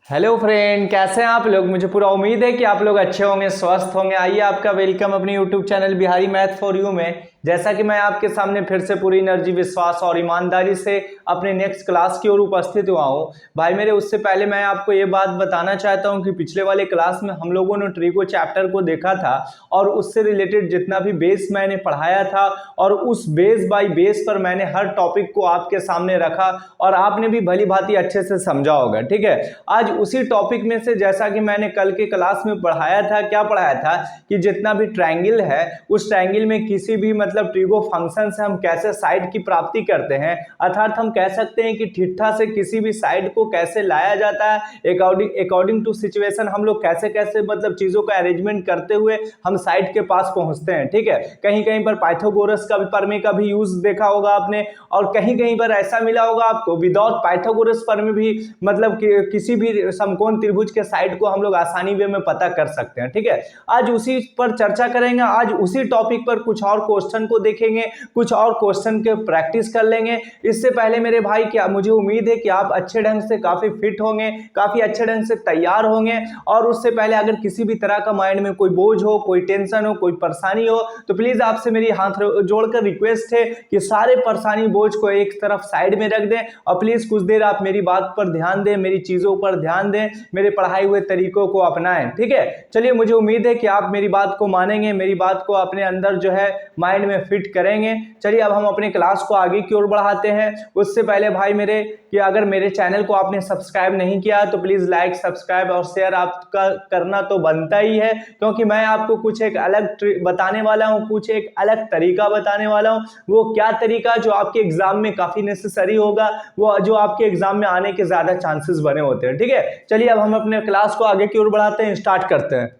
Hello friend, कैसे हैं आप लोग। मुझे पूरा उम्मीद है कि आप लोग अच्छे होंगे, स्वस्थ होंगे। आइए आपका वेलकम अपने YouTube channel Bihari math for you में। जैसा कि मैं आपके सामने फिर से पूरी एनर्जी, विश्वास और ईमानदारी से अपने नेक्स्ट क्लास की ओर उपस्थित हुआ हूँ। भाई मेरे, उससे पहले मैं आपको ये बात बताना चाहता हूँ कि पिछले वाले क्लास में हम लोगों ने ट्रिगो चैप्टर को देखा था और उससे रिलेटेड जितना भी बेस मैंने पढ़ाया था और उस बेस बाय बेस पर मैंने हर टॉपिक को आपके सामने रखा और आपने भी भली भांति अच्छे से समझा होगा। ठीक है, आज उसी टॉपिक में से जैसा कि मैंने कल के क्लास में पढ़ाया था, क्या पढ़ाया था कि जितना भी ट्रायंगल है उस ट्रायंगल में किसी भी मतलब ट्रिगो फंक्शन से हम कैसे साइड की प्राप्ति करते हैं, अर्थात हम कह सकते हैं कि थीटा से किसी भी साइड को कैसे लाया जाता है। अकॉर्डिंग टू सिचुएशन हम लोग कैसे कैसे मतलब चीजों का अरेंजमेंट करते हुए हम साइड के पास पहुंचते हैं। ठीक है, कहीं कहीं पर पाइथागोरस का प्रमेय का भी यूज देखा होगा आपने और कहीं कहीं पर ऐसा मिला होगा आपको विदाउट पाइथागोरस प्रमेय भी मतलब किसी भी समकोण त्रिभुज के साइड को हम लोग आसानी वे में पता कर सकते हैं। ठीक है, आज उसी पर चर्चा करेंगे। आज उसी टॉपिक पर कुछ और क्वेश्चन को देखेंगे, कुछ और क्वेश्चन के प्रैक्टिस कर लेंगे। इससे पहले मेरे भाई, क्या मुझे उम्मीद है कि आप अच्छे ढंग से काफी फिट होंगे, काफी अच्छे ढंग से तैयार होंगे। और उससे पहले अगर किसी भी तरह का माइंड में कोई बोझ हो, कोई टेंशन हो, कोई परेशानी हो तो प्लीज आपसे मेरी हाथ जोड़कर रिक्वेस्ट है कि सारे परेशानी बोझ को एक तरफ साइड में रख दें और प्लीज कुछ देर आप मेरी बात पर ध्यान दें, मेरी चीजों पर ध्यान दें, मेरे पढ़ाए हुए तरीकों को अपनाएं। ठीक है, चलिए, मुझे उम्मीद है कि आप मेरी बात को मानेंगे, मेरी बात को अपने अंदर जो है माइंड में फिट करेंगे। चलिए अब हम अपने क्लास को आगे की ओर बढ़ाते हैं। उससे पहले भाई मेरे, कि अगर मेरे चैनल को आपने सब्सक्राइब नहीं किया तो प्लीज लाइक, सब्सक्राइब और शेयर आपका करना तो बनता ही है, क्योंकि मैं आपको कुछ एक अलग बताने वाला हूं, कुछ एक अलग तरीका बताने वाला हूं। वो क्या तरीका जो आपके एग्जाम में काफी नेसेसरी होगा, वो जो आपके एग्जाम में आने के ज्यादा चांसेस बने होते हैं। ठीक है, चलिए अब हम अपने क्लास को आगे की ओर बढ़ाते हैं, स्टार्ट करते हैं।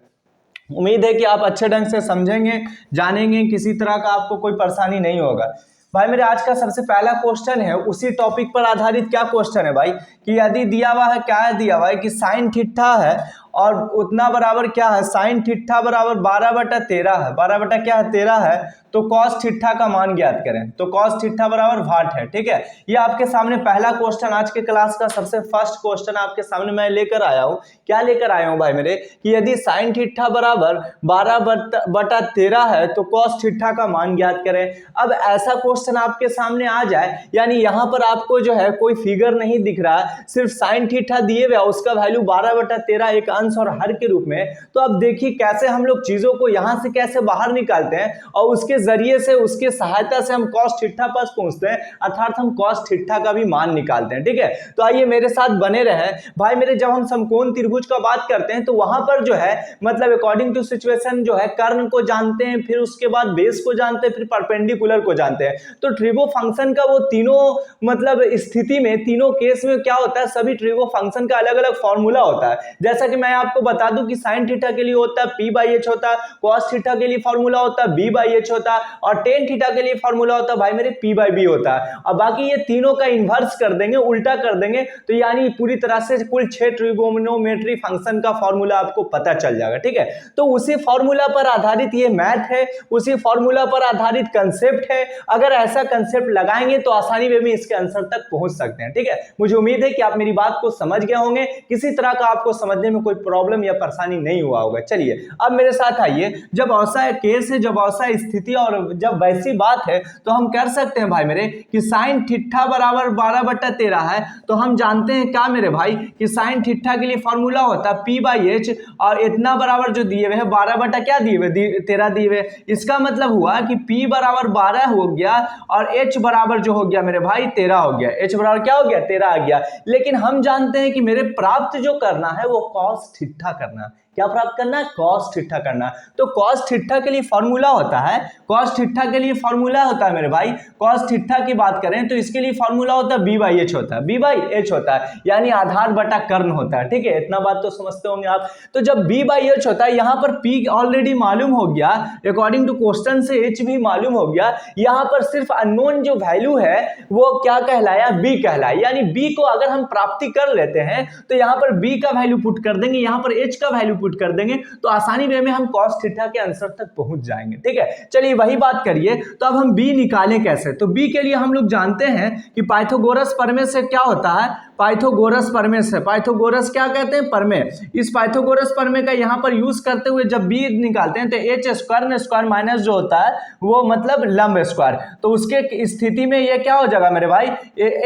उम्मीद है कि आप अच्छे ढंग से समझेंगे, जानेंगे, किसी तरह का आपको कोई परेशानी नहीं होगा। भाई मेरे, आज का सबसे पहला क्वेश्चन है उसी टॉपिक पर आधारित। क्या क्वेश्चन है भाई कि यदि दिया हुआ है, क्या है दिया हुआ है कि साइन थीटा है और उतना बराबर क्या है, साइन थीटा बराबर 12/13 है। 12 बटा क्या है, 13 है। तो कॉस थीटा का मान ज्ञात करें। तो कॉस थीटा बराबर 8 है। ठीक है, ये आपके सामने पहला क्वेश्चन, आज के क्लास का सबसे फर्स्ट क्वेश्चन आपके सामने मैं लेकर आया हूं। क्या लेकर आया हूं भाई मेरे कि यदि साइन थीटा बराबर 12/13 है तो कॉस थीटा का मान ज्ञात करें। अब ऐसा क्वेश्चन आपके सामने आ जाए, यानी यहां पर आपको जो है कोई फिगर नहीं दिख रहा, सिर्फ साइन थीटा दिए हुए, उसका वैल्यू 12/13 एक अंश और हर के रूप में। तो अब देखिए कैसे हम लोग चीजों को यहां से कैसे बाहर निकालते हैं और उसके जरिए से, उसके सहायता से हम कॉस थीटा पास पहुंचते हैं, अर्थात हम कॉस थीटा का भी मान निकालते हैं। ठीक है, तो आइए मेरे साथ बने रहें भाई मेरे। जब हम समकोण त्रिभुज का बात करते हैं तो वहां पर जो है मतलब अकॉर्डिंग टू सिचुएशन जो है कर्ण को जानते हैं, फिर उसके बाद बेस को जानते हैं, फिर परपेंडिकुलर को जानते हैं। तो ट्रिगो फंक्शन का वो तीनों मतलब स्थिति में, तीनों केस में क्या होता है, सभी ट्रिगो फंक्शन का अलग अलग फॉर्मूला होता है। जैसा कि मैं आपको बता दूं कि साइन थीटा के लिए होता है p/h होता है, कॉस थीटा के लिए फॉर्मूला होता है b/h होता है और टेन थीटा के लिए फॉर्मूला होता है भाई मेरे p/b होता है। अब बाकी ये तीनों का इन्वर्स कर देंगे, उल्टा कर देंगे, तो यानी पूरी तरह से कुल 6 ट्रिगोनोमेट्री फंक्शन का फॉर्मूला आपको पता चल जाएगा। ठीक है, तो उसी फॉर्मूला पर आधारित ये मैथ है, उसी फॉर्मूला पर आधारित कंसेप्ट है। अगर ऐसा कंसेप्ट लगाएंगे तो आसानी में इसके आंसर तक पहुंच सकते हैं। ठीक है, मुझे उम्मीद है कि आप मेरी बात को समझ गए होंगे, किसी तरह का आपको समझने में कोई प्रॉब्लम या परेशानी नहीं हुआ होगा। चलिए अब मेरे साथ आइए, जब ऐसा केस है, जब ऐसा स्थिति और जब वैसी बात है तो हम कर सकते हैं भाई मेरे कि साइन थीटा बराबर 12/13 है। तो हम जानते हैं क्या मेरे भाई कि साइन थीटा के लिए फॉर्मूला होता है p/h और इतना बराबर जो दिए हुए है 12 बटा क्या दिए हुए, 13 दिए हुए। इसका मतलब हुआ कि p बराबर 12 हो गया और h बराबर जो हो गया मेरे भाई 13 हो गया। h बराबर क्या हो गया, 13 आ गया। लेकिन हम जानते हैं कि मेरे प्राप्त जो करना है वो कॉस थीटा करना है। क्या प्राप्त करना है, कॉस थीटा करना। तो कॉस थीटा के लिए फॉर्मूला होता है, कॉस थीटा के लिए फॉर्मूला होता है मेरे भाई, कॉस थीटा की बात करें तो इसके लिए फॉर्मूला होता है b/h होता है, b/h होता है यानी आधार बटा कर्ण होता है। ठीक है, इतना बात तो समझते होंगे आप। तो जब b/h होता है, यहां पर p ऑलरेडी मालूम हो गया, अकॉर्डिंग टू क्वेश्चन से h भी मालूम हो गया। यहां पर सिर्फ अननोन जो वैल्यू है वो क्या कहलाया, b कहलाया। यानी b को अगर हम प्राप्ति कर लेते हैं तो यहां पर b का वैल्यू पुट कर देंगे, यहां पर h का वैल्यू पुट कर देंगे तो आसानी वे में हम cos थीटा के आंसर तक पहुंच जाएंगे। ठीक है, चलिए वही बात करिए। तो अब हम b निकालें कैसे? तो b के लिए हम लोग जानते हैं कि पाइथागोरस प्रमेय से क्या होता है, पाइथागोरस प्रमेय से, पाइथागोरस क्या कहते हैं, प्रमेय। इस पाइथागोरस प्रमेय का यहाँ पर यूज करते हुए जब b निकालते हैं तो h स्क्वायर माइनस जो होता है वो मतलब लंब स्क्वायर, तो उसके स्थिति में ये क्या हो जाएगा मेरे भाई,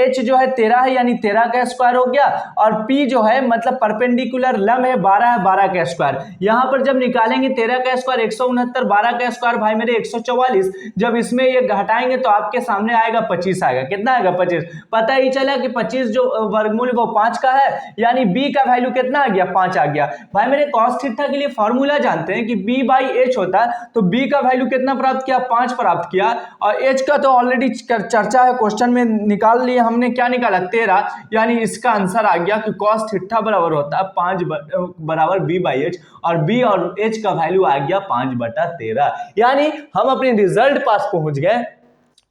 h जो है 13 है यानी 13 का स्क्वायर हो गया, और p जो है मतलब परपेंडिकुलर लंब है 12 है, 12 का स्क्वायर। यहाँ पर जब निकालेंगे 13 का स्क्वायर 169, 12 का स्क्वायर भाई मेरे 144, जब इसमें ये घटाएंगे तो आपके सामने आएगा 25 आएगा। कितना आएगा? 25। पता ही चला कि 25 जो वर्गमूल वो 5 का है, यानी b का वैल्यू कितना आ गया? 5 आ गया। भाई मेरे cos थीटा के लिए फॉर्मूला जानते हैं कि b बाई h होता है, तो b का वैल्यू कितना प्राप्त किया? 5 प्राप्त किया, और h का तो ऑलरेडी चर्चा है, क्वेश्चन में निकाल लिए हमने, क्या निकाला? 13, यानी इसका आंसर आ गया कि cos थीटा बराबर होता है 5 बराबर b बाई h, और b और h का वैल्यू आ गया 5/13, यानी हम अपने रिजल्ट पास पहुंच गए।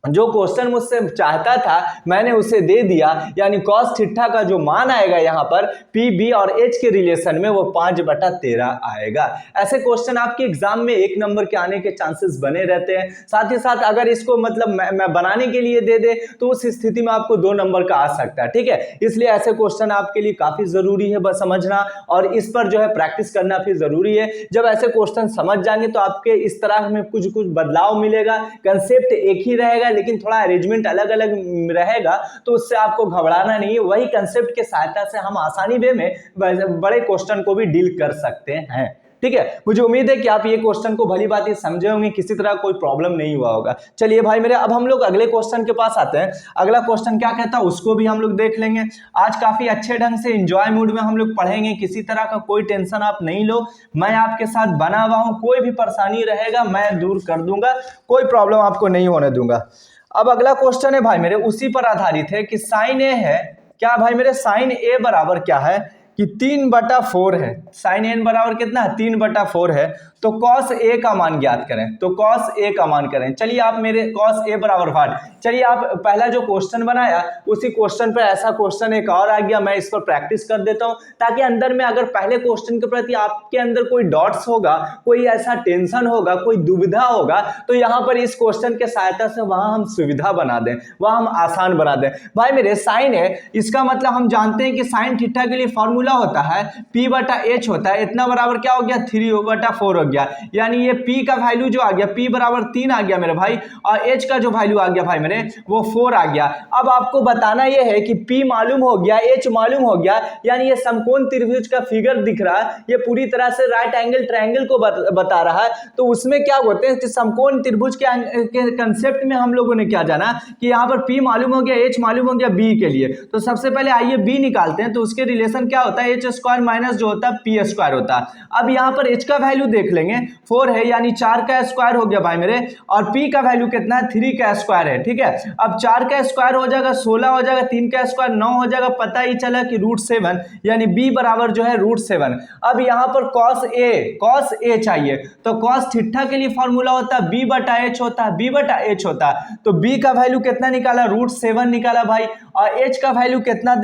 जो क्वेश्चन मुझसे चाहता था मैंने उसे दे दिया, यानी cos थीटा का जो मान आएगा यहाँ पर p b और h के रिलेशन में वो 5/13 आएगा। ऐसे क्वेश्चन आपके एग्जाम में 1 नंबर के आने के चांसेस बने रहते हैं। साथ ही साथ अगर इसको मतलब मैं बनाने के लिए दे दे तो उस स्थिति में आपको 2 नंबर का आ सकता है। ठीक है, इसलिए ऐसे क्वेश्चन आपके लिए काफी जरूरी है बस समझना, और इस पर जो है प्रैक्टिस करना भी जरूरी है। जब ऐसे क्वेश्चन समझ जाएंगे तो आपके इस तरह में कुछ बदलाव मिलेगा, कंसेप्ट एक ही रहेगा लेकिन थोड़ा अरेंजमेंट अलग अलग रहेगा, तो उससे आपको घबराना नहीं है। वही कंसेप्ट के सहायता से हम आसानी वे में बड़े क्वेश्चन को भी डील कर सकते हैं। ठीक है, मुझे उम्मीद है कि आप ये क्वेश्चन को भली बात समझे होंगे, किसी तरह कोई प्रॉब्लम नहीं हुआ होगा। चलिए भाई मेरे, अब हम लोग अगले क्वेश्चन के पास आते हैं। अगला क्वेश्चन क्या कहता है उसको भी हम लोग देख लेंगे। आज काफी अच्छे ढंग से एंजॉय मूड में हम लोग पढ़ेंगे, किसी तरह का कोई टेंशन आप नहीं लो, मैं आपके साथ बना हुआ हूं, कोई भी परेशानी रहेगा मैं दूर कर दूंगा, कोई प्रॉब्लम आपको नहीं होने दूंगा। अब अगला क्वेश्चन है भाई मेरे उसी पर आधारित है कि साइन ए है, क्या भाई मेरे साइन ए बराबर क्या है कि 3/4 है। साइन एन बराबर कितना है? 3/4 है। तो cos a का मान ज्ञात करें, तो cos a का मान करें। चलिए आप मेरे cos a बराबर 5, चलिए आप पहला जो क्वेश्चन बनाया उसी क्वेश्चन पर ऐसा क्वेश्चन एक और आ गया, मैं इस पर प्रैक्टिस कर देता हूं ताकि अंदर में अगर पहले क्वेश्चन के प्रति आपके अंदर कोई डॉट्स होगा, कोई ऐसा टेंशन होगा, कोई दुविधा होगा, तो यहाँ पर इस क्वेश्चन के सहायता से वहां हम सुविधा बना दें, वहां हम आसान बना दें। भाई मेरे साइन है, इसका मतलब हम जानते हैं कि साइन थीटा के लिए फॉर्मूला होता है p/h होता है, इतना बराबर क्या हो गया? 3/4 हो गया, यानी ये p का वैल्यू जो आ गया p बराबर 3 आ गया मेरे भाई, और h का जो वैल्यू आ गया भाई मेरे वो 4 आ गया। अब आपको बताना ये है कि p मालूम हो गया, h मालूम हो गया, यानी ये समकोण त्रिभुज का फिगर दिख रहा है, ये पूरी तरह से राइट एंगल ट्रायंगल को बता रहा है। तो उसमें क्या होते हैं कि समकोण त्रिभुज के कंसेप्ट में हम लोगों ने क्या जाना कि यहाँ पर p मालूम हो गया, h मालूम हो गया b के लिए। तो सबसे पहले आइए b निकालते हैं, तो उसके रिलेशन क्या होता है? h स्क्वायर माइनस जो होता है p स्क्वायर होता है। अब यहाँ पर h का वैल्यू देख लेंगे, 4 है यानी 4 का स्क्वायर हो गया भाई मेरे, और p का वैल्यू कितना है? 3 का स्क्वायर है। ठीक है, अब 4 का स्क्वायर हो जाएगा 16 हो जाएगा, 3 का स्क्वायर 9 हो जाएगा, पता ही चला कि √7, यानी b बराबर जो है √7। अब यहाँ पर cos a चाहिए, तो cos थीटा के लिए फॉर्मूला होता है b/h होता है, b/h होता है। तो b का वैल्यू कितना निकाला? √7 निकाला भाई, और h का वैल्यू कितना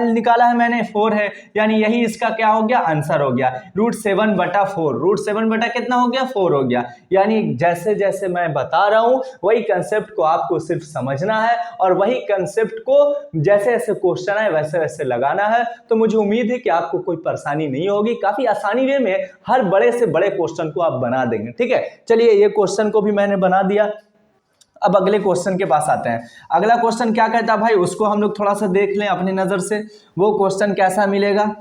निकाला है मैंने? 4 है, यानी यही इसका क्या हो गया? आंसर हो गया √7/4। √7 कितना हो गया? 4 हो गया। यानी जैसे जैसे मैं बता रहा हूं वही कंसेप्ट को आपको सिर्फ समझना है, और वही कंसेप्ट को जैसे जैसे क्वेश्चन है वैसे वैसे लगाना है। तो मुझे उम्मीद है कि आपको कोई परेशानी नहीं होगी, काफी आसानी वे में हर बड़े से बड़े क्वेश्चन को आप बना देंगे। ठीक है, चलिए ये क्वेश्चन को भी मैंने बना दिया। अब अगले क्वेश्चन के पास आते हैं। अगला क्वेश्चन क्या कहता है भाई, उसको हम लोग थोड़ा सा देख लें अपनी नजर से, वो क्वेश्चन कैसा मिलेगा।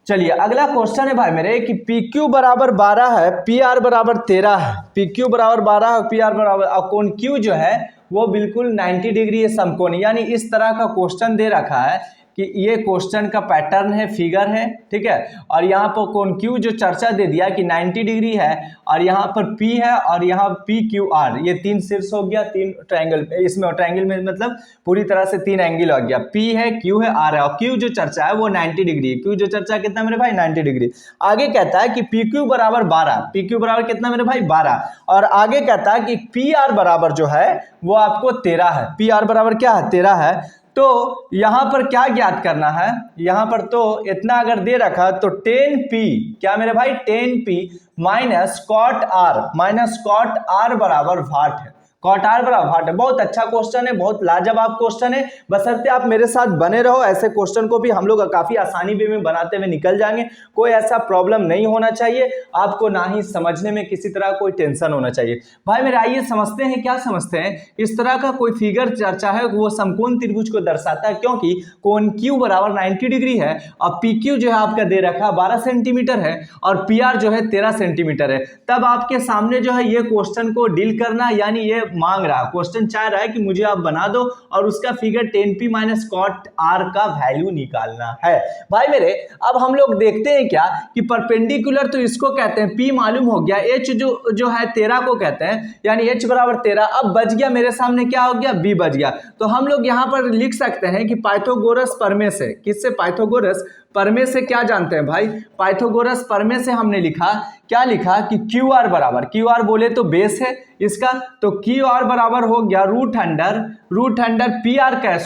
चलिए अगला क्वेश्चन है भाई मेरे कि PQ बराबर 12 है, PR बराबर 13 है। PQ बराबर 12 है, PR बराबर, कोण Q जो है वो बिल्कुल 90 डिग्री है समकोण, यानी इस तरह का क्वेश्चन दे रखा है कि ये क्वेश्चन का पैटर्न है, फिगर है। ठीक है, और यहाँ पर कोण Q जो चर्चा दे दिया कि 90 डिग्री है, और यहाँ पर P है, और यहाँ PQR, ये 3 शीर्ष हो गया, 3 ट्रायंगल, इसमें ट्रायंगल में मतलब पूरी तरह से 3 एंगल हो गया, P है, Q है, R है, और Q जो चर्चा है वो 90 डिग्री है। Q जो चर्चा कितना मेरे भाई? 90 डिग्री। आगे कहता है कि PQ बराबर 12, PQ बराबर कितना मेरे भाई? 12, और आगे कहता है कि PR बराबर जो है वो आपको 13 है। PR बराबर क्या है? 13 है। तो यहां पर क्या ज्ञात करना है, यहां पर तो इतना अगर दे रखा तो 10p, क्या मेरे भाई 10p माइनस कॉट आर बराबर वाट है। कॉट आर बराबर वाट है। बहुत अच्छा क्वेश्चन है, बहुत लाजवाब क्वेश्चन है, बशर्ते आप मेरे साथ बने रहो। ऐसे क्वेश्चन को भी हम लोग काफी आसानी वे में बनाते हुए निकल जाएंगे। कोई ऐसा प्रॉब्लम नहीं होना चाहिए आपको, ना ही समझने में किसी तरह कोई टेंशन होना चाहिए। भाई मेरे आइए समझते हैं, क्या समझते हैं। इस तरह का कोई फिगर चर्चा है, वो समकोण त्रिभुज को दर्शाता है, क्योंकि कोण Q बराबर 90 डिग्री है और PQ जो है आपका दे रखा है 12 सेंटीमीटर है और PR जो है 13 सेंटीमीटर है। तब आपके सामने जो है ये क्वेश्चन को डील करना, यानी ये मांग रहा, क्वेश्चन चाह रहा है कि मुझे आप बना दो और उसका figure 10p minus cot R का वैल्यू निकालना है। भाई मेरे अब हम लोग देखते हैं क्या कि परपेंडिकुलर तो इसको कहते हैं, p मालूम हो गया, h जो है 13 को कहते हैं, यानी h बराबर 13। अब बच गया मेरे सामने क्या हो गया, b बच गया। तो हम लोग यहां पर लिख सकते हैं कि पाइथागोरस प्रमेय से, किससे, पाइथागोरस प्रमेय से क्या जानते हैं भाई, पाइथागोरस प्रमेय से हमने लिखा, क्या लिखा कि क्यू आर बराबर, क्यू आर बोले तो बेस है इसका, तो क्यू आर बराबर हो गया रूट अंडर पी आर का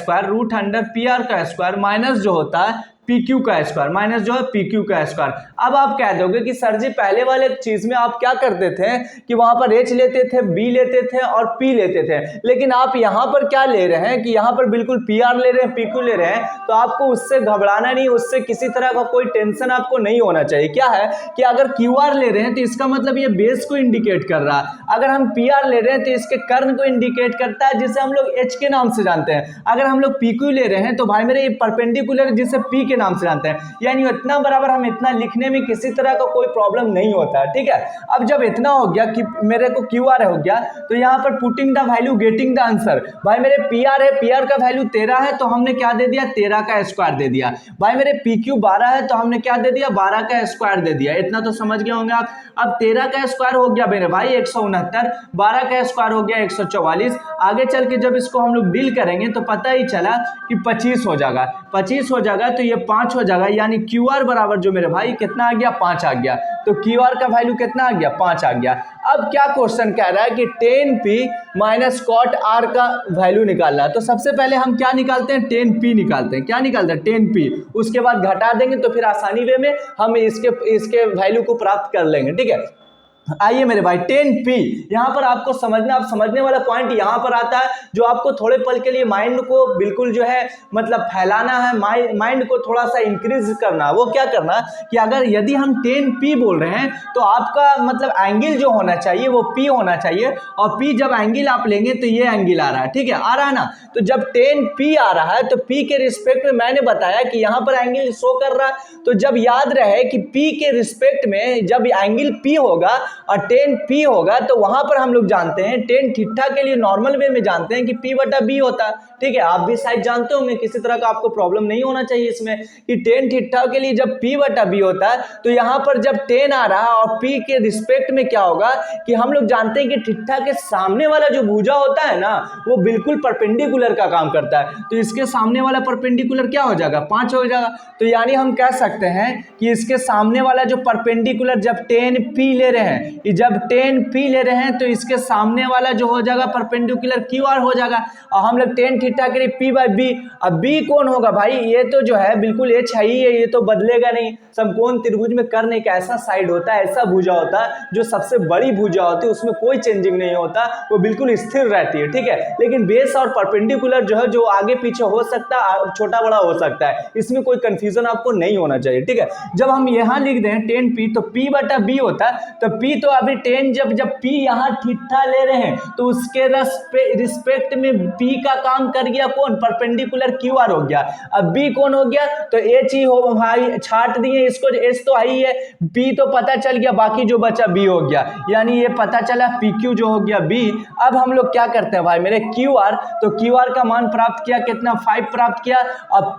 स्क्वायर माइनस जो होता है PQ का स्क्वायर, माइनस जो है PQ का स्क्वायर। अब आप कह दोगे कि सर जी पहले वाले चीज में आप क्या करते थे कि वहां पर H लेते थे, B लेते थे और P लेते थे, लेकिन आप यहां पर क्या ले रहे हैं कि यहां पर बिल्कुल PR ले रहे हैं, PQ ले रहे हैं। तो आपको उससे घबराना नहीं, उससे किसी तरह का कोई टेंशन आपको नहीं होना चाहिए। क्या है कि अगर QR ले रहे हैं तो इसका मतलब ये बेस को इंडिकेट कर रहा है, अगर हम PR ले रहे हैं तो इसके कर्ण को इंडिकेट करता है, जिसे हम लोग H के नाम से जानते हैं। अगर हम लोग PQ ले रहे हैं तो भाई मेरे ये परपेंडिकुलर जिसे P के नाम से जानते हैं, यानी इतना बराबर हम इतना लिखने में किसी तरह का कोई प्रॉब्लम नहीं होता है, ठीक है। अब जब इतना हो गया कि मेरे को QR हो गया, तो यहाँ पर putting the value getting the answer, भाई मेरे PR है, PR का वैल्यू 13 है तो हमने क्या दे दिया, 13 का स्क्वायर दे दिया। भाई मेरे PQ 12 है तो हमने क्या दे दिया, 12 का स्क्वायर दे दिया। इतना तो समझ गए होंगे आप। अब 13 का स्क्वायर हो गया मेरे भाई 169, 12 का स्क्वायर हो गया 144। आगे चल के जब इसको हम लोग डील करेंगे तो पता ही चला कि 25 हो जाएगा, 25 हो जाएगा तो ये 5 हो जाएगा, यानी QR बराबर जो मेरे भाई कितना आ गया, 5 आ गया। तो QR का वैल्यू कितना आ गया, 5 आ गया। अब क्या क्वेश्चन कह रहा है कि 10p माइनस कॉट आर का वैल्यू निकालना है। तो सबसे पहले हम क्या निकालते हैं, 10p निकालते हैं। क्या निकालते हैं, 10p। उसके बाद घटा देंगे तो फिर आसानी वे में हम इसके वैल्यू को प्राप्त कर लेंगे, ठीक है। आइए मेरे भाई 10p, यहां पर आपको समझना, आप समझने वाला पॉइंट यहां पर आता है जो आपको थोड़े पल के लिए माइंड को बिल्कुल जो है मतलब फैलाना है, माइंड को थोड़ा सा इंक्रीज करना। वो क्या करना कि अगर यदि हम 10p बोल रहे हैं तो आपका मतलब एंगल जो होना चाहिए वो p होना चाहिए, और p जब एंगल आप लेंगे तो ये एंगल आ रहा है, ठीक है, आ रहा है ना। तो जब 10p आ रहा है तो p के रिस्पेक्ट में मैंने बताया कि यहां पर एंगल शो कर रहा है। तो जब याद रहे कि p के रिस्पेक्ट में जब एंगल p होगा और 10p होगा तो वहां पर हम लोग जानते हैं tan थीटा के लिए नॉर्मल वे में जानते हैं कि p बटा b होता है, ठीक है। आप भी शायद जानते होंगे, किसी तरह का आपको प्रॉब्लम नहीं होना चाहिए इसमें कि tan थीटा के लिए जब p बटा b होता है तो यहां पर जब tan आ रहा है और p के रिस्पेक्ट में क्या होगा कि हम लोग जानते हैं कि थीटा के सामने वाला जो भुजा होता है ना वो बिल्कुल परपेंडिकुलर का काम करता है। तो इसके सामने वाला परपेंडिकुलर क्या हो जाएगा, 5 हो जाएगा। तो यानी हम कह सकते हैं कि इसके सामने वाला जो परपेंडिकुलर जब 10p ले रहे हैं, जब 10p ले रहे हैं तो इसके सामने वाला जो हो जाएगा परपेंडिकुलर QR हो जाएगा। और हम लोग tan थीटा के लिए p बाई b, अब b कौन होगा भाई, ये तो जो है बिल्कुल h है ही है, ये तो बदलेगा नहीं। समकोण त्रिभुज में कर्ण एक ऐसा साइड होता है, ऐसा भुजा होता है जो सबसे बड़ी भुजा होती है, उसमें कोई चेंजिंग नहीं होता, वो बिल्कुल स्थिर रहती है, ठीक है। लेकिन बेस और परपेंडिकुलर जो है जो आगे पीछे हो सकता है, छोटा बड़ा हो सकता है, इसमें कोई कंफ्यूजन आपको नहीं होना चाहिए, ठीक है। जब हम यहाँ लिख दें 10p तो p बटा b होता है, तो p तो अभी 10 जब p यहाँ थीटा ले रहे हैं तो उसके रिस्पेक्ट में p का काम कर गया कौन, परपेंडिकुलर QR हो गया। अब b कौन हो गया, तो h ही हो भाई, छाट दिए इसको, h तो आई है, p तो पता चल गया, बाकी जो बचा b हो गया, यानी ये पता चला PQ जो हो गया b। अब हम लोग क्या करते हैं भाई मेरे QR, तो QR का मान प्राप्त किया कितना, 5 प्राप्त किया। अब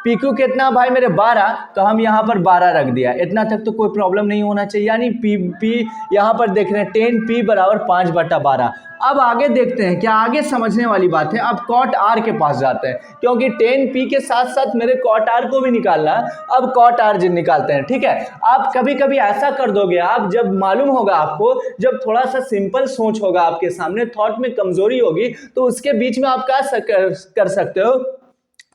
PQ कितना भाई मेरे 12, तो हम यहाँ पर 12 रख दिया। इतना तक तो कोई प्रॉब्लम नहीं होना चाहिए, यानी p यहाँ पर देख रहे हैं 10p बराबर 5 बटा 12। अब आगे देखते हैं, क्या आगे समझने वाली बात है। अब कॉट आर के पास जाते हैं, क्योंकि 10p के साथ साथ मेरे कॉट आर को भी निकालना है। अब कॉट आर निकालते हैं, ठीक है। आप कभी कभी ऐसा कर दोगे, आप जब मालूम होगा आपको, जब थोड़ा सा सिंपल सोच होगा आपके सामने, थॉट में कमजोरी होगी, तो उसके बीच में आप क्या कर सकते हो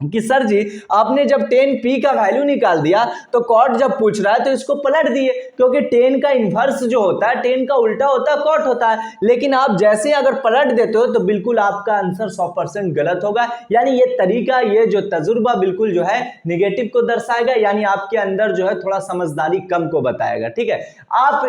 कि सर जी आपने जब 10p का वैल्यू निकाल दिया तो कॉट जब पूछ रहा है तो इसको पलट दिए, क्योंकि 10 का इन्वर्स जो होता है 10 का उल्टा होता है कॉट होता है। लेकिन आप जैसे अगर पलट देते हो तो बिल्कुल आपका आंसर 100% गलत होगा। यानी ये तरीका, ये जो तजुर्बा बिल्कुल जो है निगेटिव को दर्शाएगा, यानी आपके अंदर जो है थोड़ा समझदारी कम को बताएगा। ठीक है, आप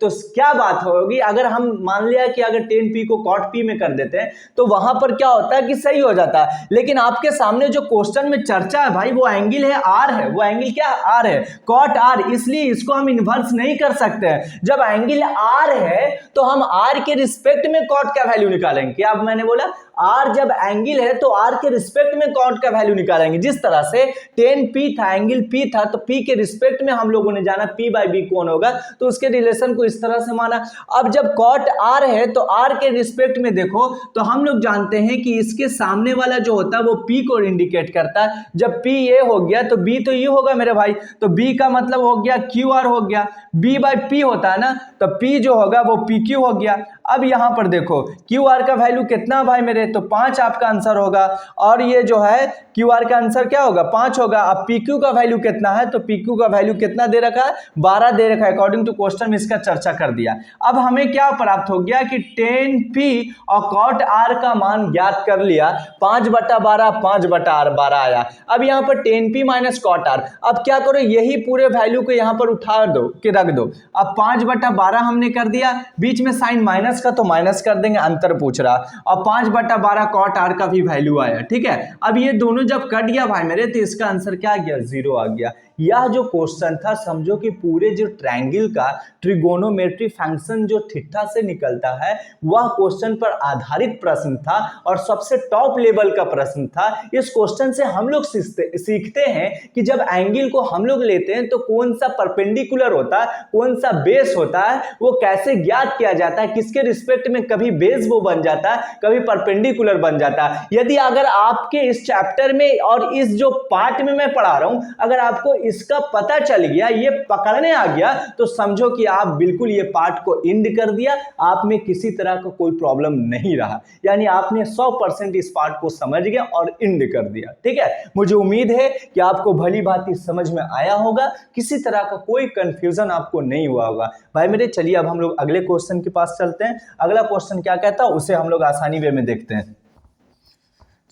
तो क्या बात होगी अगर हम मान लिया कि अगर 10p को कॉट p में कर देते हैं तो वहां पर क्या होता है कि सही हो जाता है। लेकिन आपके सामने जो क्वेश्चन में चर्चा है भाई वो एंगल है आर है, वो एंगल क्या आर है, कॉट आर, इसलिए इसको हम इन्वर्स नहीं कर सकते हैं। जब एंगल आर है तो हम आर के रिस्पेक्ट में कॉट का वैल्यू निकालेंगे। क्या अब मैंने बोला आर जब एंगल है तो आर के रिस्पेक्ट में कॉट का वैल्यू निकालेंगे। जिस तरह से 10p था, एंगल p था, तो p के रिस्पेक्ट में हम लोगों ने जाना p/b कौन होगा, तो उसके रिलेशन को इस तरह से माना। अब जब कॉट r है तो r के रिस्पेक्ट में देखो तो हम लोग जानते हैं कि इसके सामने वाला जो होता है वो p को इंडिकेट करता है। जब p ये हो गया तो b तो ये होगा मेरे भाई, तो b का मतलब हो गया qr हो गया, b/p होता है ना, तो p जो होगा वो pq हो गया। अब यहां पर देखो QR का वैल्यू कितना भाई मेरे, तो 5 आपका आंसर होगा, और ये जो है QR का आंसर क्या होगा 5 होगा। अब PQ का वैल्यू कितना है, तो PQ का वैल्यू कितना दे रखा है 12 दे रखा है, अकॉर्डिंग टू क्वेश्चन में इसका चर्चा कर दिया। अब हमें क्या प्राप्त हो गया कि 10p और कॉट r का मान ज्ञात कर लिया, 5/12 5/12 आया। अब यहाँ पर 10p माइनस कॉट r, अब क्या करो यही पूरे वैल्यू को यहाँ पर उठा दो कि रख दो। अब 5/12 हमने कर दिया, बीच में साइन माइनस का तो माइनस कर देंगे, अंतर पूछ रहा, और 5/12 कॉट आर का भी वैल्यू आया। ठीक है, अब ये दोनों जब कट गया भाई मेरे तो इसका आंसर क्या आ गया 0 आ गया। यह जो क्वेश्चन था समझो कि पूरे जो ट्रायंगल का ट्रिगोनोमेट्री फंक्शन जो थीटा से निकलता है वह क्वेश्चन पर आधारित प्रश्न था और सबसे टॉप लेवल का प्रश्न था। इस क्वेश्चन से हम लोग सीखते हैं कि जब एंगल को हम लोग लेते हैं तो कौन सा परपेंडिकुलर होता है, कौन सा बेस होता है, वो कैसे ज्ञात किया जाता है, किसके रिस्पेक्ट में कभी बेस वो बन जाता है, कभी परपेंडिकुलर बन जाता है। यदि अगर आपके इस चैप्टर में और इस जो पार्ट में मैं पढ़ा रहा हूं अगर आपको इसका पता चल गया, ये पकड़ने आ गया, तो समझो कि आप बिल्कुल ये पार्ट को इंड कर दिया, आप में किसी तरह का कोई प्रॉब्लम नहीं रहा, यानी आपने 100% इस पार्ट को समझ गया और इंड कर दिया। ठीक है, मुझे उम्मीद है कि आपको भली भांति समझ में आया होगा, किसी तरह का कोई कंफ्यूजन आपको नहीं हुआ होगा। भाई मेरे चलिए अब हम लोग अगले क्वेश्चन के पास चलते हैं। अगला क्वेश्चन क्या कहता है उसे हम लोग आसानी वे में देखते हैं।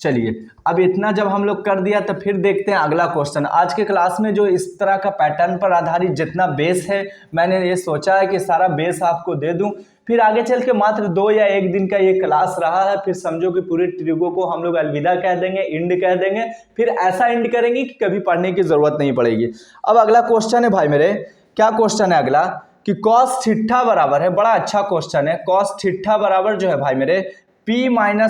चलिए अब इतना जब हम लोग कर दिया तो फिर देखते हैं अगला क्वेश्चन। आज के क्लास में जो इस तरह का पैटर्न पर आधारित जितना बेस है मैंने ये सोचा है कि सारा बेस आपको दे दूं, फिर आगे चल के मात्र 2 या 1 दिन का ये क्लास रहा है, फिर समझो कि पूरे ट्रिगो को हम लोग अलविदा कह देंगे, इंड कह देंगे, फिर ऐसा इंड करेंगे कि कभी पढ़ने की जरूरत नहीं पड़ेगी। अब अगला क्वेश्चन है भाई मेरे, क्या क्वेश्चन है अगला कि कॉस थीटा बराबर है, बड़ा अच्छा क्वेश्चन है, कॉस थीटा बराबर जो है भाई मेरे p-1